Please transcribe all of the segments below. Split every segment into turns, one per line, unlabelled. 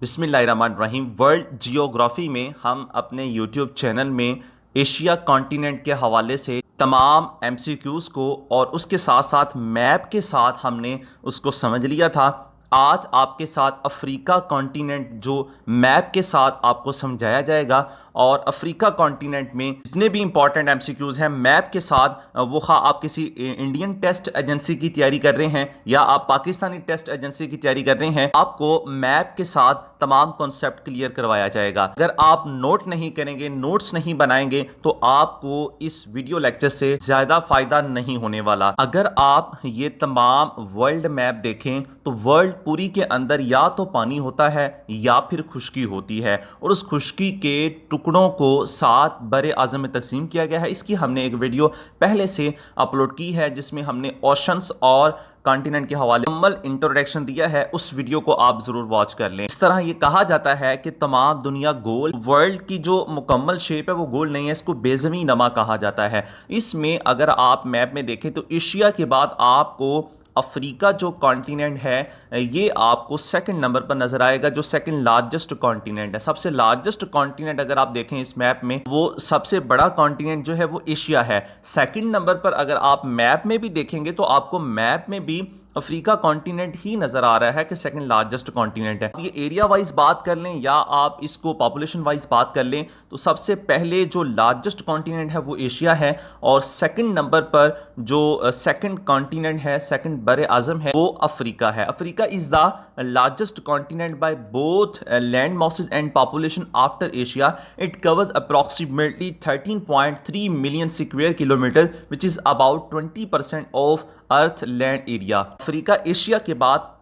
बिस्मिल्लाहिर्रहमानिर्रहीम। World geography में हम अपने यूट्यूब चैनल में एशिया कॉन्टिनेंट के हवाले से तमाम एमसीक्यूज़ को और उसके साथ साथ मैप के साथ हमने उसको समझ लिया था। आज आपके साथ अफ्रीका कॉन्टिनेंट जो मैप के साथ आपको समझाया जाएगा, और अफ्रीका कॉन्टिनेंट में जितने भी इंपॉर्टेंट एमसीक्यूज़ हैं मैप के साथ, वो खा आप किसी इंडियन टेस्ट एजेंसी की तैयारी कर रहे हैं या आप पाकिस्तानी टेस्ट एजेंसी की तैयारी कर रहे हैं, आपको मैप के साथ तमाम कॉन्सेप्ट क्लियर करवाया जाएगा। अगर आप नोट नहीं करेंगे, नोट्स नहीं बनाएंगे, तो आपको इस वीडियो लेक्चर से ज्यादा फायदा नहीं होने वाला। अगर आप ये तमाम वर्ल्ड मैप देखें तो वर्ल्ड पूरी के अंदर या तो पानी होता है या फिर खुश्की होती है, और उस खुश्की के टुकड़ों को 7 बड़े आज़म में तकसीम किया गया है। इसकी हमने एक वीडियो पहले से अपलोड की है जिसमें हमने ओशंस और कॉन्टिनेंट के हवाले मुकम्मल इंट्रोडक्शन दिया है। उस वीडियो को आप जरूर वॉच कर लें। इस तरह ये कहा जाता है कि तमाम दुनिया गोल, वर्ल्ड की जो मुकम्मल शेप है वो गोल नहीं है, इसको बेज़मी नमा कहा जाता है। इसमें अगर आप मैप में देखें तो एशिया के बाद आपको अफ्रीका जो कॉन्टिनेंट है ये आपको सेकंड नंबर पर नजर आएगा, जो सेकंड लार्जेस्ट कॉन्टिनेंट है। सबसे लार्जेस्ट कॉन्टिनेंट अगर आप देखें इस मैप में, वो सबसे बड़ा कॉन्टिनेंट जो है वो एशिया है। सेकंड नंबर पर अगर आप मैप में भी देखेंगे तो आपको मैप में भी अफ्रीका कॉन्टिनेंट ही नजर आ रहा है कि सेकंड लार्जेस्ट कॉन्टिनेंट है। ये एरिया वाइज बात कर लें या आप इसको पॉपुलेशन वाइज बात कर लें तो सबसे पहले जो लार्जेस्ट कॉन्टिनेंट है वो एशिया है, और सेकंड नंबर पर जो सेकंड कॉन्टिनेंट है, सेकंड बड़े आजम है, वो अफ्रीका है। Africa is the largest continent by both land masses and population after Asia. It covers approximately 13.3 million square kilometre which is about 20% of earth land area. Africa Asia के बाद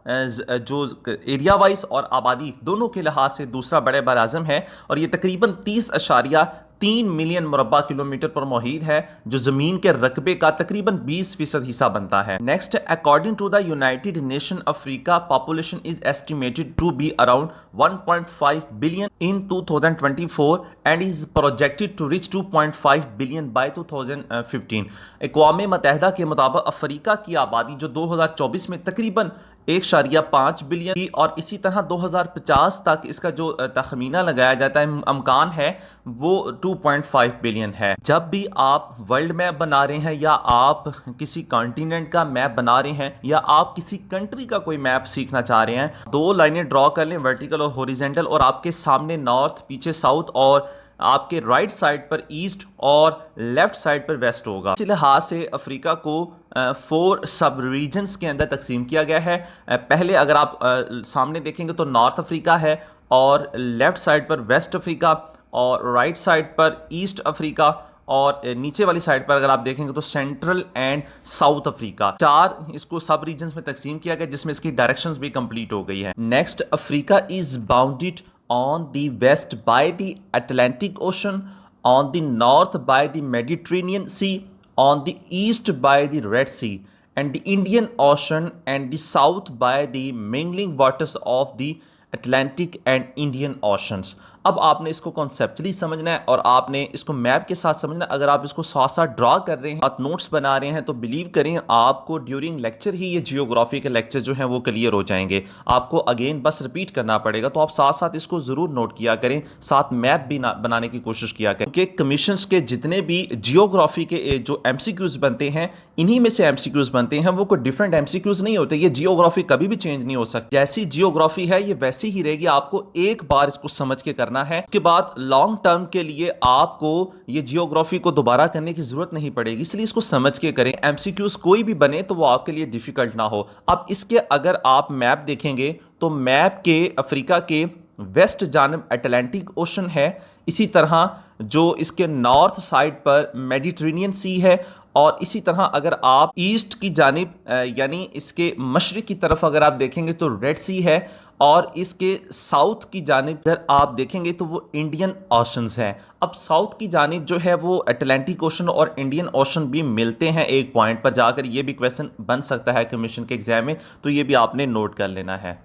जो area wise और आबादी दोनों के लिहाज से दूसरा बड़े बर आज़म है, और ये तकरीबन 30.3 मिलियन मुरब्बा किलोमीटर पर मुहित है, जो जमीन के रकबे का तकरीबन 20% हिस्सा बनता है। Next, according to the United Nation Africa population is estimated to be around 1.5 billion in 2024 and is projected to reach 2.5 billion by 2015। अक़वाम मुत्तहिदा के मुताबिक अफ्रीका की आबादी जो 2024 में तकरीबन 1.5 बिलियन की, और इसी तरह 2050 तक इसका जो तखमीना लगाया जाता है, अमकान है, वो 2.5 बिलियन है। जब भी आप वर्ल्ड मैप बना रहे हैं या आप किसी कॉन्टिनेंट का मैप बना रहे हैं या आप किसी कंट्री का कोई मैप सीखना चाह रहे हैं, 2 लाइनें ड्रॉ कर लें, वर्टिकल और हॉरिजॉन्टल, और आपके सामने नॉर्थ, पीछे साउथ, और आपके राइट साइड पर ईस्ट और लेफ्ट साइड पर वेस्ट होगा। इस लिहाज से अफ्रीका को 4 सब रीजन्स के अंदर तकसीम किया गया है। पहले अगर आप सामने देखेंगे तो नॉर्थ अफ्रीका है, और लेफ्ट साइड पर वेस्ट अफ्रीका, और राइट साइड पर ईस्ट अफ्रीका, और नीचे वाली साइड पर अगर आप देखेंगे तो सेंट्रल एंड साउथ अफ्रीका। 4 इसको सब रीजन्स में तकसीम किया गया, जिसमें इसकी डायरेक्शंस भी कंप्लीट हो गई है। Next, Africa is bounded on the west by the Atlantic Ocean, on the north by the Mediterranean Sea, on the east by the Red Sea and the Indian Ocean, and the south by the mingling waters of the Atlantic and Indian Oceans। अब आपने इसको conceptually समझना है और आपने इसको map के साथ समझना है। अगर आप इसको साथ साथ ड्रा कर रहे हैं, आप नोट्स बना रहे हैं, तो बिलीव करें आपको ड्यूरिंग लेक्चर ही ये जियोग्राफी के लेक्चर जो हैं वो क्लियर हो जाएंगे। आपको अगेन बस रिपीट करना पड़ेगा, तो आप साथ साथ इसको ज़रूर नोट किया करें, साथ मैप भी बनाने की कोशिश किया करें, क्योंकि कमीशंस के जितने भी जियोग्राफी के जो एमसीक्यूज़ बनते हैं, इन्हीं में से एमसीक्यूज़ बनते हैं, वो कोई डिफरेंट एमसीक्यूज़ नहीं होते। ये जियोग्राफी कभी भी चेंज नहीं हो सकती। जैसी जियोग्राफी है ये वैसी ही रहेगी। आपको एक बार इसको समझ के करना है, उसके बाद लॉन्ग टर्म के लिए आपको ये जियोग्राफी को दोबारा करने की जरूरत नहीं पड़ेगी, इसलिए इसको समझ के करें। एमसीक्यूज कोई भी बने तो वो आपके लिए डिफिकल्ट ना हो। अब इसके अगर आप मैप देखेंगे तो मैप के अफ्रीका के वेस्ट जानब अटलांटिक ओशन है, इसी तरह जो इसके नॉर्थ साइड पर मेडिटेरेनियन सी है, और इसी तरह अगर आप ईस्ट की जानिब यानी इसके मशरिक की तरफ अगर आप देखेंगे तो रेड सी है, और इसके साउथ की जानिब अगर आप देखेंगे तो वो इंडियन ओशंस हैं। अब साउथ की जानिब जो है वो अटलांटिक ओशन और इंडियन ओशन भी मिलते हैं एक पॉइंट पर जाकर। ये भी क्वेश्चन बन सकता है कमीशन के एग्जाम में, तो ये भी आपने नोट कर लेना है।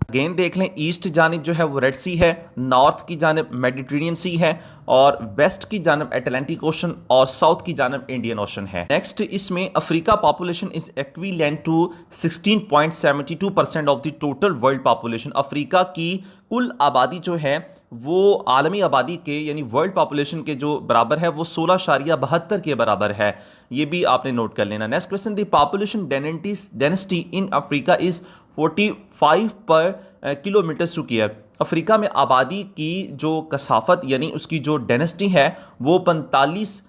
अगेन देख लें, ईस्ट जानिब जो है वो रेड सी है, नॉर्थ की जानिब मेडिटेरेनियन सी है, और वेस्ट की जानिब अटलांटिक ओशन और साउथ की जानिब इंडियन ओशन है। नेक्स्ट इसमें Africa population is equivalent to 16.72% of the total world population. Africa की कुल आबादी जो है वो आलमी आबादी के यानी वर्ल्ड पॉपुलेशन के जो बराबर है वो 16.72 के बराबर है। ये भी आपने नोट कर लेना। Next question, the population density in Africa is 45 पर किलोमीटर स्क्वायर। अफ्रीका में आबादी की जो कसाफत यानी उसकी जो डेंसिटी है वो 45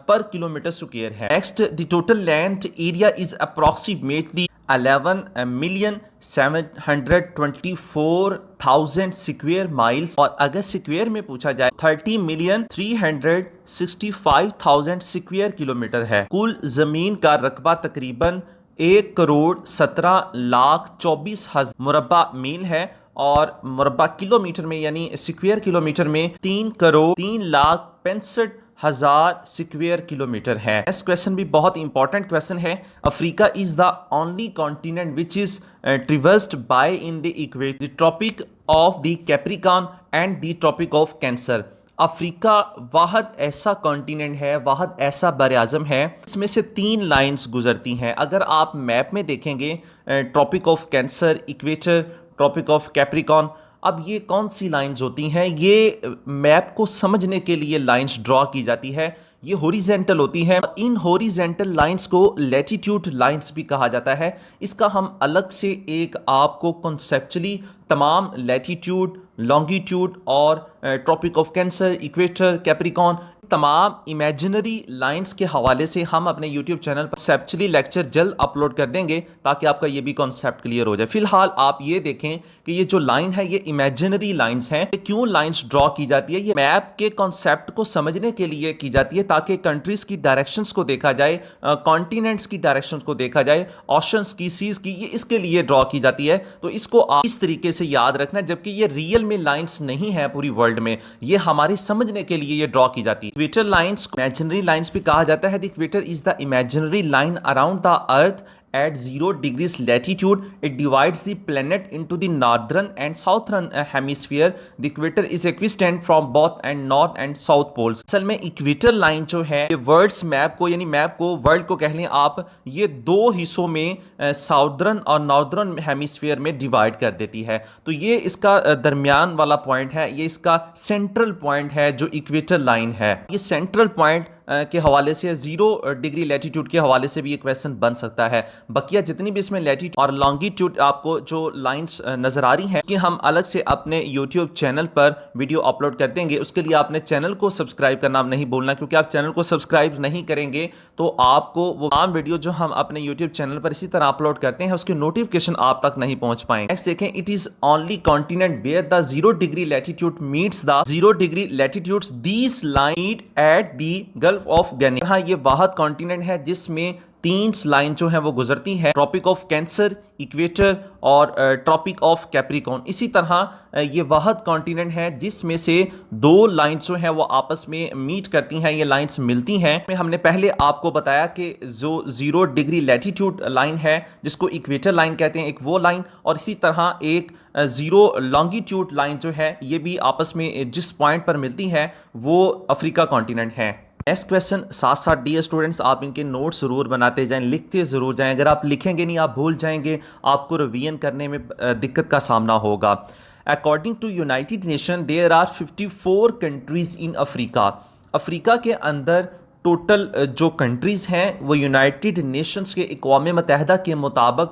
पर किलोमीटर स्क्वायर है। Next, the total land area is approximately 11,724,000 square miles, और अगर स्क्वायर में पूछा जाए 30,365,000 स्क्वायर किलोमीटर है। कुल जमीन का रकबा तकरीबन 1,17,24,000 मुरब्बा मील है, और मुरब्बा किलोमीटर में यानी स्क्वायर किलोमीटर में 3,03,65,000 स्क्वायर किलोमीटर है। नेक्स्ट क्वेश्चन भी बहुत इंपॉर्टेंट क्वेश्चन है। Africa is the only continent which is traversed by in the equator, the tropic of the Capricorn and the tropic of Cancer. Africa वाहद ऐसा continent है, वाहद ऐसा बर-ए-आज़म है, इसमें से 3 लाइंस गुजरती हैं। अगर आप मैप में देखेंगे Tropic of Cancer, equator, Tropic of Capricorn, अब ये कौन सी लाइंस होती हैं? ये मैप को समझने के लिए लाइंस ड्रॉ की जाती है। ये हॉरिजेंटल होती हैं। इन हॉरिजेंटल लाइंस को लैटिट्यूड लाइंस भी कहा जाता है। इसका हम अलग से एक आपको कॉन्सेप्चुअली तमाम लैटिट्यूड, लॉन्गिट्यूड और Tropic of Cancer, equator, Capricorn, तमाम इमेजिनरी लाइंस के हवाले से हम अपने YouTube चैनल पर कॉन्सेप्चुअली लेक्चर जल्द अपलोड कर देंगे ताकि आपका ये भी कॉन्सेप्ट क्लियर हो जाए। फिलहाल आप ये देखें कि ये जो लाइन है ये इमेजिनरी लाइंस हैं। क्यों लाइंस ड्रॉ की जाती है? ये मैप के कॉन्सेप्ट को समझने के लिए की जाती है ताकि कंट्रीज की डायरेक्शंस को देखा जाए, कॉन्टिनेंट्स की डायरेक्शंस को देखा जाए, ओशंस की, सीज की, ये इसके लिए ड्रॉ की जाती है। तो इसको आप इस तरीके से याद रखना, जबकि ये रियल में लाइंस नहीं है पूरी वर्ल्ड में, ये हमारे समझने के लिए ये ड्रॉ की जाती है। इक्वेटर लाइंस को इमेजिनरी लाइंस भी कहा जाता है। The equator is the imaginary line around the earth at 0 degrees latitude. It divides the planet into the northern and southern hemisphere. The equator is equidistant from both and north and south poles. असल में equator line जो है ये world's map को यानी map को world को कह लें आप, ये 2 हिस्सों में साउदर्न और नॉर्दर्न हेमिस्फीयर में डिवाइड कर देती है। तो ये इसका दरमियान वाला पॉइंट है, ये इसका सेंट्रल पॉइंट है जो इक्वेटर लाइन है। ये सेंट्रल पॉइंट के हवाले से 0 डिग्री लैटिट्यूड के हवाले से भी ये क्वेश्चन बन सकता है। बकिया जितनी भी इसमें लैटिट्यूड और लॉन्गिट्यूड आपको जो लाइंस नजर आ रही हैं कि हम अलग से अपने यूट्यूब चैनल पर वीडियो अपलोड कर देंगे। उसके लिए आपने चैनल को सब्सक्राइब करना नहीं भूलना, क्योंकि आप चैनल को सब्सक्राइब नहीं करेंगे तो आपको वो तमाम वीडियो जो हम अपने यूट्यूब चैनल पर इसी तरह अपलोड करते हैं उसकी नोटिफिकेशन आप तक नहीं पहुंच पाएंगे। नेक्स्ट देखें, it is only continent where the 0 degree latitude meets the 0 degree latitudes, these line at the Gulf of Guinea. हाँ, ये वाहद कॉन्टिनेंट है जिसमें 3 लाइन जो है वो गुजरती है, ट्रॉपिक ऑफ कैंसर, इक्वेटर और ट्रॉपिक ऑफ कैप्रिकॉर्न। इसी तरह ये वाहद कॉन्टिनेंट है जिसमें से 2 लाइंस जो है वो आपस में मीट करती हैं, ये लाइंस मिलती हैं। हमने पहले आपको बताया कि जो 0 डिग्री लैटिट्यूड लाइन है जिसको इक्वेटर लाइन कहते हैं, एक वो लाइन, और इसी तरह एक 0 लॉन्गिट्यूड लाइन जो है ये भी आपस में जिस पॉइंट पर मिलती है वो अफ्रीका कॉन्टिनेंट है। नेक्स्ट क्वेश्चन, साथ साथ डियर स्टूडेंट्स आप इनके नोट्स ज़रूर बनाते जाएं, लिखते ज़रूर जाएं। अगर आप लिखेंगे नहीं, आप भूल जाएंगे, आपको रिवीजन करने में दिक्कत का सामना होगा। According to United Nation there are 54 countries in Africa. Africa के अंदर टोटल जो कंट्रीज़ हैं वो यूनाइटेड नेशंस के अक़वाम मुत्तहिदा के मुताबिक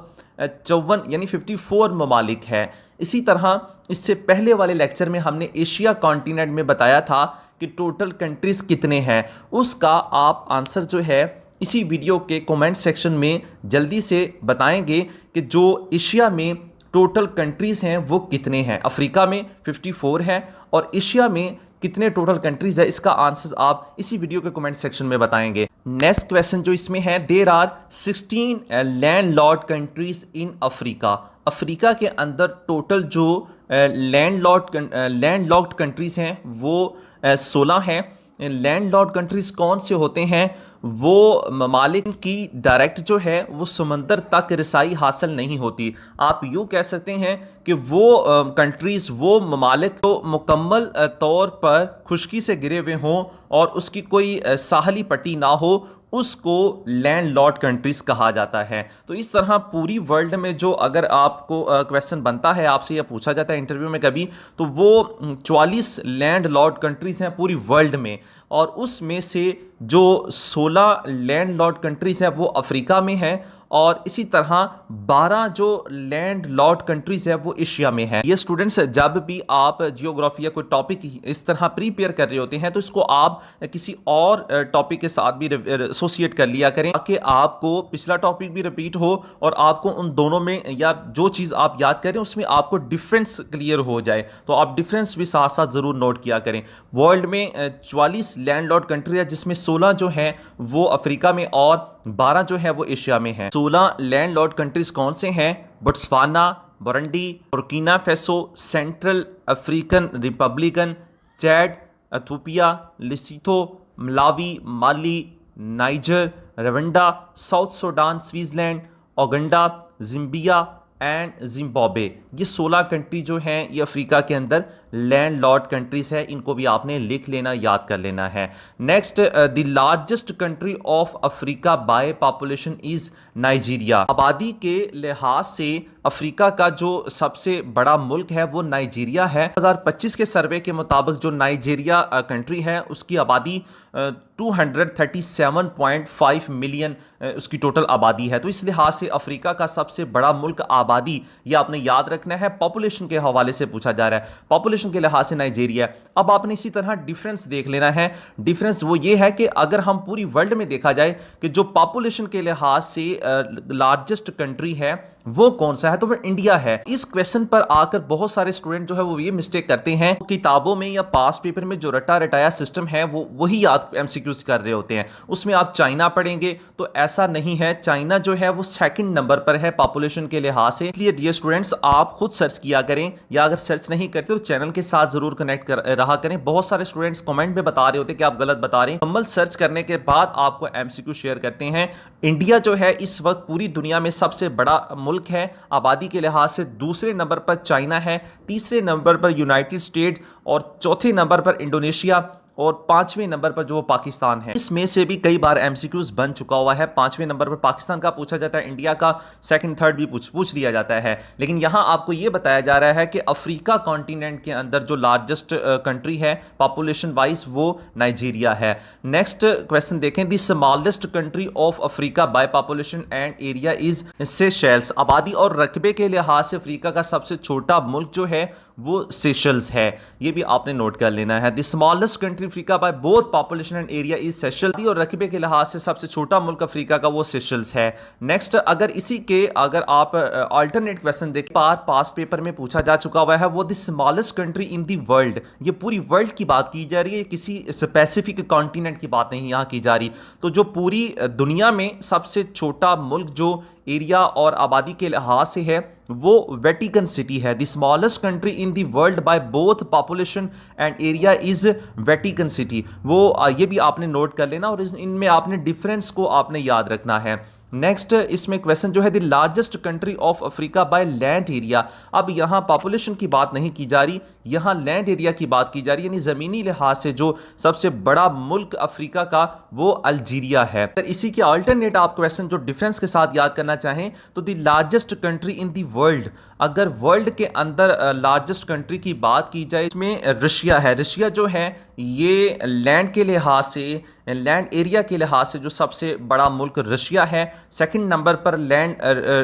54 यानी 54 ममालिक है। इसी तरह इससे पहले वाले लेक्चर में हमने एशिया कॉन्टिनेंट में बताया था कि टोटल कंट्रीज़ कितने हैं, उसका आप आंसर जो है इसी वीडियो के कमेंट सेक्शन में जल्दी से बताएंगे कि जो एशिया में टोटल कंट्रीज़ हैं वो कितने हैं। अफ्रीका में 54 है और एशिया में कितने टोटल कंट्रीज है, इसका आंसर आप इसी वीडियो के कमेंट सेक्शन में बताएंगे। नेक्स्ट क्वेश्चन जो इसमें है, there are 16 landlord countries in Africa. Africa के अंदर टोटल जो लैंडलॉक्ड कंट्रीज हैं वो 16 हैं। लैंडलॉर्ड कंट्रीज कौन से होते हैं? वो ममालिक की डायरेक्ट जो है वो समंदर तक रसाई हासिल नहीं होती। आप यूँ कह सकते हैं कि वो कंट्रीज़, वो ममालिक तो मुकम्मल तौर पर खुश्की से घिरे हुए हों और उसकी कोई साहली पट्टी ना हो, उसको लैंडलॉर्ड कंट्रीज़ कहा जाता है। तो इस तरह पूरी वर्ल्ड में जो अगर आपको क्वेश्चन बनता है, आपसे यह पूछा जाता है इंटरव्यू में कभी, तो वो 44 लैंडलॉर्ड कंट्रीज़ हैं पूरी वर्ल्ड में, और उसमें से जो 16 लैंडलॉर्ड कंट्रीज़ हैं वो अफ्रीका में हैं, और इसी तरह 12 जो लैंड लॉर्ड कंट्रीज है वो एशिया में है। ये स्टूडेंट्स, जब भी आप जियोग्राफी या कोई टॉपिक इस तरह प्रिपेयर कर रहे होते हैं तो इसको आप किसी और टॉपिक के साथ भी एसोसिएट कर लिया करें, ताकि आपको पिछला टॉपिक भी रिपीट हो और आपको उन दोनों में या जो चीज़ आप याद करें उसमें आपको डिफरेंस क्लियर हो जाए। तो आप डिफरेंस भी साथ साथ ज़रूर नोट किया करें। वर्ल्ड में 44 लैंड लॉर्ड कंट्री है, जिसमें 16 जो हैं वो अफ्रीका में और 12 जो है वो एशिया में है। 16 लैंडलॉर्ड कंट्रीज कौन से हैं? Botswana, Burundi, Burkina Faso, Central African republican, Chad, Ethiopia, Lesotho, Malawi, Mali, Niger, Rwanda, South Sudan, Switzerland, Uganda, Zambia and Zimbabwe. ये 16 कंट्री जो हैं ये अफ्रीका के अंदर लैंड लॉर्ड कंट्रीज है। इनको भी आपने लिख लेना, याद कर लेना है। Next, the largest country of Africa by population is Nigeria. आबादी के लिहाज से अफ्रीका का जो सबसे बड़ा मुल्क है वो नाइजीरिया है। 2025 के सर्वे के मुताबिक जो नाइजीरिया कंट्री है उसकी आबादी 237.5 मिलियन उसकी टोटल आबादी है। तो इस लिहाज से अफ्रीका का सबसे बड़ा मुल्क आबादी, ये आपने याद रखना है। पॉपुलेशन के हवाले से पूछा जा रहा है, पॉपुलेशन के लिहाज से नाइजीरिया। अब आपने इसी तरह डिफरेंस देख लेना है। डिफरेंस वो ये है कि अगर हम पूरी वर्ल्ड में देखा जाए कि जो पॉपुलेशन के लिहाज से लार्जेस्ट कंट्री है वो कौन सा है, तो वो इंडिया है। इस क्वेश्चन पर आकर बहुत सारे स्टूडेंट जो है वो ये मिस्टेक करते हैं, किताबों में या पास पेपर में जो रटा रटाया सिस्टम है वो वही याद एमसीक्यूज कर रहे होते हैं। उसमें आप चाइना पढ़ेंगे तो ऐसा नहीं है। चाइना जो है वो सेकंड नंबर पर है पॉपुलेशन के लिहाज से। इसलिए डियर स्टूडेंट्स, आप खुद सर्च किया करें, या अगर सर्च नहीं करते तो चैनल के साथ जरूर कनेक्ट कर रहा करें। बहुत सारे स्टूडेंट्स कमेंट में बता रहे होते हैं कि आप गलत बता रहे हैं। मुकम्मल सर्च करने के बाद आपको एमसीक्यू शेयर करते हैं। इंडिया जो है इस वक्त पूरी दुनिया में सबसे बड़ा मुल्क है। आबादी के लिहाज से दूसरे नंबर पर चाइना है, तीसरे नंबर पर यूनाइटेड स्टेट, और चौथे नंबर पर इंडोनेशिया, और पांचवें नंबर पर जो वो पाकिस्तान है। इसमें से भी कई बार एमसीक्यूज बन चुका हुआ है। पांचवें नंबर पर पाकिस्तान का पूछा जाता है, इंडिया का सेकंड थर्ड भी पूछ लिया जाता है। लेकिन यहां आपको यह बताया जा रहा है कि अफ्रीका कॉन्टिनेंट के अंदर जो लार्जेस्ट कंट्री है पॉपुलेशन वाइज वो नाइजीरिया है। नेक्स्ट क्वेश्चन देखें, the smallest country of Africa by population and area is Seychelles. आबादी और रकबे के लिहाज से अफ्रीका का सबसे छोटा मुल्क जो है वो सेशल्स है। ये भी आपने नोट कर लेना है। The smallest country Africa by both population and area is Seychelles, और रकबे के लिहाज से सबसे छोटा मुल्क अफ्रीका का वो सेशल्स है। नेक्स्ट, अगर आप अल्टरनेट क्वेश्चन देखें, पास्ट पेपर में पूछा जा चुका हुआ है, वो the smallest country in the world. ये पूरी वर्ल्ड की बात की जा रही है, किसी स्पेसिफिक कॉन्टिनेंट की बात नहीं यहां की जा रही। तो जो पूरी दुनिया में सबसे छोटा मुल्क जो एरिया और आबादी के लिहाज से है वो वेटिकन सिटी है। The smallest country in the world by both population and area is Vatican city. वो ये भी आपने नोट कर लेना, और इनमें आपने डिफरेंस को आपने याद रखना है। नेक्स्ट, इसमें क्वेश्चन जो है, the largest country of Africa by land area. अब यहां पॉपुलेशन की बात नहीं की जा रही, यहां लैंड एरिया की बात की जा रही है, यानी जमीनी लिहाज से जो सबसे बड़ा मुल्क अफ्रीका का वो अल्जीरिया है। अगर इसी के अल्टरनेट आप क्वेश्चन जो डिफरेंस के साथ याद करना चाहें तो the largest country in the world, अगर वर्ल्ड के अंदर लार्जेस्ट कंट्री की बात की जाए इसमें रशिया है। रशिया जो है ये लैंड के लिहाज से, लैंड एरिया के लिहाज से जो सबसे बड़ा मुल्क रशिया है। सेकंड नंबर पर लैंड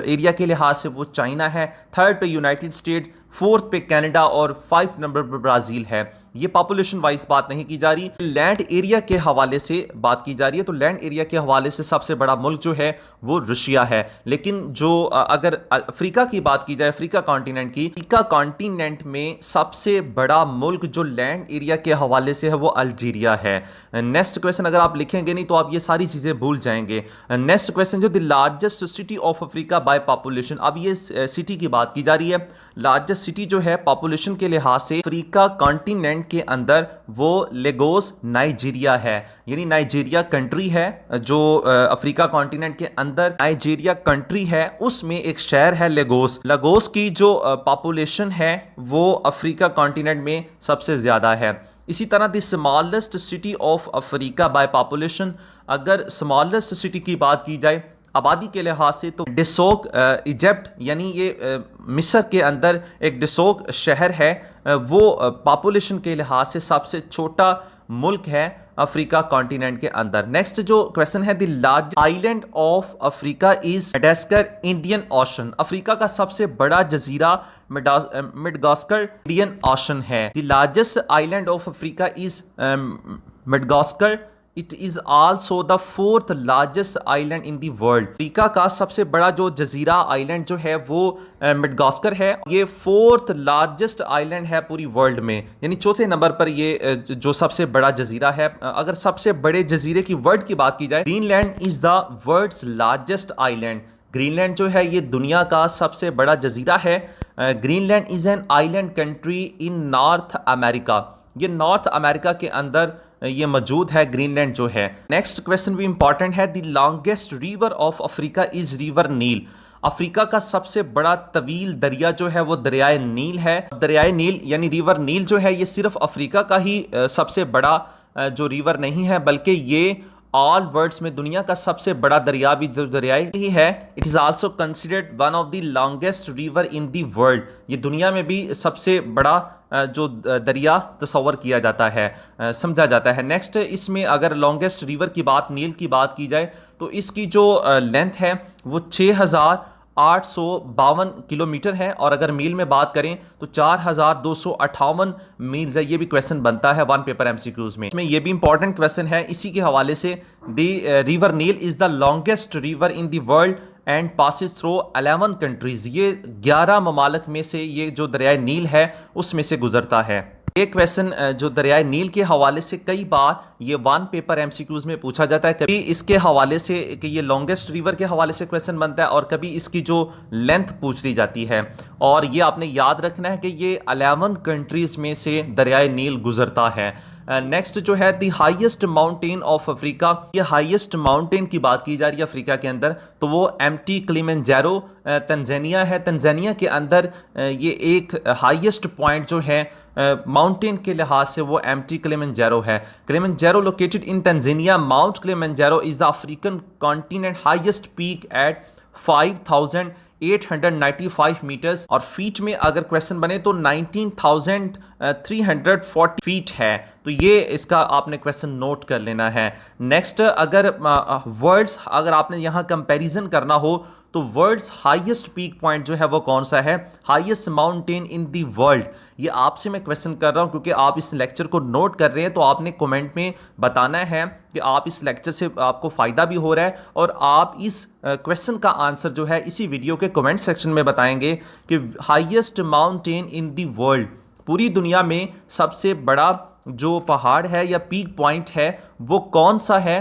एरिया के लिहाज से वो चाइना है। थर्ड पे यूनाइटेड स्टेट, फोर्थ पे कनाडा, और 5 नंबर पर ब्राजील है। ये पॉपुलेशन वाइज बात नहीं की जा रही, लैंड एरिया के हवाले से बात की जा रही है। तो लैंड एरिया के हवाले से सबसे बड़ा मुल्क जो है वो रशिया है। लेकिन जो अगर अफ्रीका की बात की जाए, अफ्रीका कॉन्टिनेंट की, अफ्रीका कॉन्टिनेंट में सबसे बड़ा मुल्क जो लैंड एरिया के हवाले से है वो अल्जीरिया है। नेक्स्ट क्वेश्चन अगर आप लिखेंगे नहीं तो आप ये सारी चीजें भूल जाएंगे। नेक्स्ट क्वेश्चन जो the largest city of Africa by population, अब ये सिटी की बात की जा रही है। लार्जेस्ट लार्जेस्ट सिटी जो है पॉपुलेशन के लिहाज से अफ्रीका कॉन्टिनेंट के अंदर वो लेगोस नाइजीरिया है, यानी नाइजीरिया कंट्री है जो अफ्रीका कॉन्टिनेंट के अंदर नाइजीरिया कंट्री है, उसमें एक शहर है लेगोस। लेगोस की जो पॉपुलेशन है वो अफ्रीका कॉन्टिनेंट में सबसे ज़्यादा है। इसी तरह the smallest city of Africa by population, अगर स्मॉलेस्ट सिटी की बात की जाए आबादी के लिहाज से तो डिसोक इजिप्ट, यानी ये मिस्र के अंदर एक डिसोक शहर है, वो पॉपुलेशन के लिहाज से सबसे छोटा मुल्क है अफ्रीका कॉन्टिनेंट के अंदर। नेक्स्ट जो क्वेश्चन है, the large island of Africa is Madagascar Indian ocean, Africa का सबसे बड़ा जजीरा मेडागास्कर इंडियन ओशन है। The largest island of Africa is Madagascar, it is also the fourth largest island in the world, Africa का सबसे बड़ा जो जजीरा island जो है वो मेडागास्कर है, ये फोर्थ लार्जेस्ट आइलैंड है पूरी वर्ल्ड में, यानी चौथे नंबर पर ये जो सबसे बड़ा जजीरा है। अगर सबसे बड़े जजीरे की वर्ल्ड की बात की जाए, Greenland is the world's largest island, Greenland जो है ये दुनिया का सबसे बड़ा जजीरा है। Greenland is an island country in North America, ये नॉर्थ अमेरिका के अंदर ये मौजूद है ग्रीनलैंड जो है। नेक्स्ट क्वेश्चन भी इंपॉर्टेंट है, the longest river of Africa is river Nile, Africa का सबसे बड़ा तवील दरिया जो है वो दरियाए नील है। दरियाए नील यानी रिवर नील जो है ये सिर्फ अफ्रीका का ही सबसे बड़ा जो रिवर नहीं है, बल्कि ये ऑल वर्ल्ड्स में दुनिया का सबसे बड़ा दरिया भी जो दरियाई ही है। It is also considered one of the longest river in the world, ये दुनिया में भी सबसे बड़ा जो दरिया तस्वर किया जाता है, समझा जाता है। नेक्स्ट इसमें अगर लॉन्गेस्ट रिवर की बात, नील की बात की जाए तो इसकी जो लेंथ है वो 6,852 किलोमीटर है, और अगर मील में बात करें तो 4,258 मील है। ये भी क्वेश्चन बनता है वन पेपर एमसीक्यूज में, इसमें ये भी इंपॉर्टेंट क्वेश्चन है इसी के हवाले से। The river Nile is the longest river in the world and passes through 11 countries, ये 11 ममालिक में से ये जो दरियाए नील है उसमें से गुजरता है। ये क्वेश्चन जो दरियाए नील के हवाले से कई बार ये वन पेपर एमसीक्यूज में पूछा जाता है, कभी इसके हवाले से कि ये लॉन्गेस्ट रिवर के हवाले से क्वेश्चन बनता है और कभी इसकी जो लेंथ पूछ ली जाती है। और ये आपने याद रखना है कि ये 11 कंट्रीज में से दरियाए नील गुजरता है। नेक्स्ट जो है the highest mountain of Africa, ये हाईएस्ट माउंटेन की बात की जा रही है अफ्रीका के अंदर तो वो एम्टी किलिमंजारो तंजानिया है। तंजानिया के अंदर ये एक हाईएस्ट पॉइंट जो है माउंटेन के लिहाज से वो एम्टी किलिमंजारो है। Kilimanjaro located in Tanzania, Mount Kilimanjaro is the African continent highest peak at 5,895 metres, और फीट में अगर क्वेश्चन बने तो 19,340 फीट है। तो ये इसका आपने क्वेश्चन नोट कर लेना है। नेक्स्ट अगर वर्ल्ड्स, अगर आपने यहाँ कंपैरिजन करना हो तो वर्ल्ड्स हाईएस्ट पीक पॉइंट जो है वो कौन सा है, highest mountain in the world, ये आपसे मैं क्वेश्चन कर रहा हूँ क्योंकि आप इस लेक्चर को नोट कर रहे हैं, तो आपने कमेंट में बताना है कि आप इस लेक्चर से आपको फ़ायदा भी हो रहा है और आप इस क्वेश्चन का आंसर जो है इसी वीडियो के कमेंट सेक्शन में बताएंगे कि highest mountain in the world, पूरी दुनिया में सबसे बड़ा जो पहाड़ है या पीक पॉइंट है वो कौन सा है,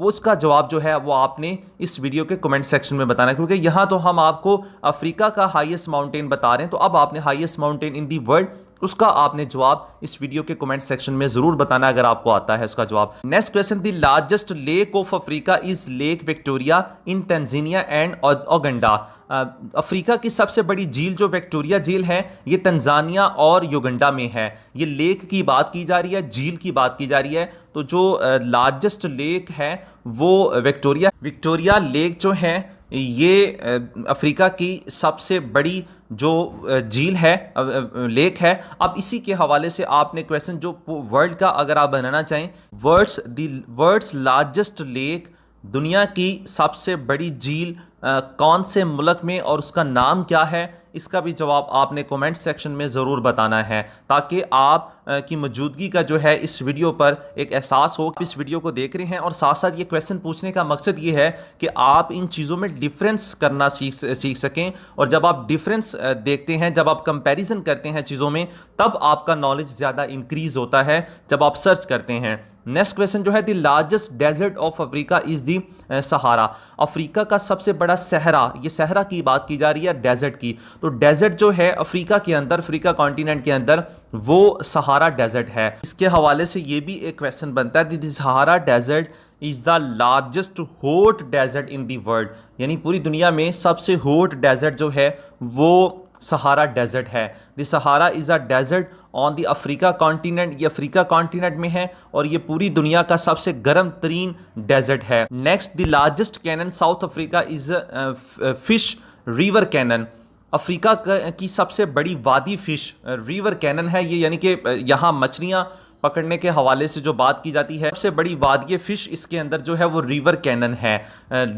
उसका जवाब जो है वो आपने इस वीडियो के कमेंट सेक्शन में बताना है। क्योंकि यहाँ तो हम आपको अफ्रीका का हाईएस्ट माउंटेन बता रहे हैं, तो अब आपने highest mountain in the world उसका आपने जवाब इस वीडियो के कमेंट सेक्शन में जरूर बताना अगर आपको आता है उसका जवाब। Next question, the largest lake of Africa is lake Victoria in Tanzania and Uganda, Africa की सबसे बड़ी झील जो विक्टोरिया झील है ये तंजानिया और युगांडा में है। ये लेक की बात की जा रही है, झील की बात की जा रही है, तो जो लार्जेस्ट लेक है वो विक्टोरिया लेक जो है ये अफ्रीका की सबसे बड़ी जो झील है, लेक है। अब इसी के हवाले से आपने क्वेश्चन जो वर्ल्ड का अगर आप बनाना चाहें, वर्ल्ड्स लार्जेस्ट लेक, दुनिया की सबसे बड़ी झील कौन से मुल्क में और उसका नाम क्या है, इसका भी जवाब आपने कमेंट सेक्शन में ज़रूर बताना है ताकि आप की मौजूदगी का जो है इस वीडियो पर एक एहसास हो। इस वीडियो को देख रहे हैं और साथ साथ ये क्वेश्चन पूछने का मकसद ये है कि आप इन चीज़ों में डिफरेंस करना सीख सकें, और जब आप डिफरेंस देखते हैं, जब आप कंपैरिजन करते हैं चीज़ों में, तब आपका नॉलेज ज़्यादा इंक्रीज होता है जब आप सर्च करते हैं। नेक्स्ट क्वेश्चन जो है, the largest desert of Africa is the Sahara. Africa का सबसे बड़ा सहरा, ये सहरा की बात की जा रही है डेजर्ट की, तो डेजर्ट जो है अफ्रीका के अंदर, अफ्रीका कॉन्टिनेंट के अंदर, वो सहारा डेजर्ट है। इसके हवाले से ये भी एक क्वेश्चन बनता है, the Sahara desert is the largest hot desert in the world, यानी पूरी दुनिया में सबसे हॉट डेजर्ट जो है वो सहारा डेजर्ट है। The Sahara is a desert on the Africa continent, ये अफ्रीका कॉन्टिनेंट में है और ये पूरी दुनिया का सबसे गर्म तरीन डेजर्ट है। Next, the largest canyon South Africa is Fish River Canyon. Africa की सबसे बड़ी वादी फिश रिवर कैनन है ये, यानी कि यहाँ मछलियाँ पकड़ने के हवाले से जो बात की जाती है, सबसे बड़ी वादी फिश इसके अंदर जो है वो रिवर कैनन है।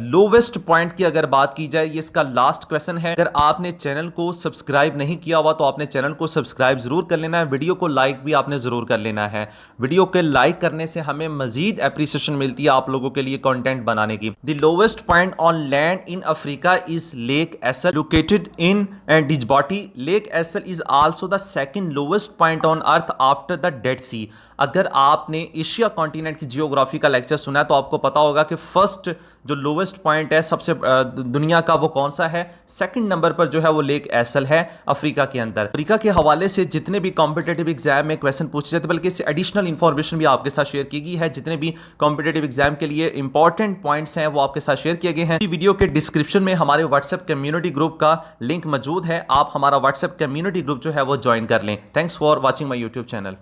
लोवेस्ट पॉइंट की अगर बात की जाए, ये इसका लास्ट क्वेश्चन है। अगर आपने चैनल को सब्सक्राइब नहीं किया हुआ तो आपने चैनल को सब्सक्राइब जरूर कर लेना है, वीडियो को लाइक भी आपने जरूर कर लेना है। वीडियो के लाइक करने से हमें मजीद एप्रिसिएशन मिलती है आप लोगों के लिए कंटेंट बनाने की। The lowest point on land in Africa is lake Assal located in Djibouti. Lake Assal is also the second lowest point on earth after the Dead Sea. अगर आपने एशिया कॉन्टिनेंट की जियोग्राफी का lecture सुना है तो आपको पता होगा कि फर्स्ट जो लोवेस्ट पॉइंट है सबसे दुनिया का, वो कौन सा है? सेकंड नंबर पर जो है वो लेक एसल है अफ्रीका के अंदर। अफ्रीका के हवाले से जितने भी कॉम्पिटेटिव एग्जाम में क्वेश्चन पूछे जाते हैं, बल्कि इससे एडिशनल इंफॉर्मेशन भी आपके साथ शेयर की गई है। जितने भी कॉम्पिटेटिव एग्जाम के लिए इंपॉर्टेंट पॉइंट्स हैं वो आपके साथ शेयर किए गए हैं। वीडियो के डिस्क्रिप्शन में हमारे व्हाट्सएप कम्युनिटी ग्रुप का लिंक मौजूद है, आप हमारा व्हाट्सएप कम्युनिटी ग्रुप जो है वो ज्वाइन कर लें। Thanks for watching my YouTube channel.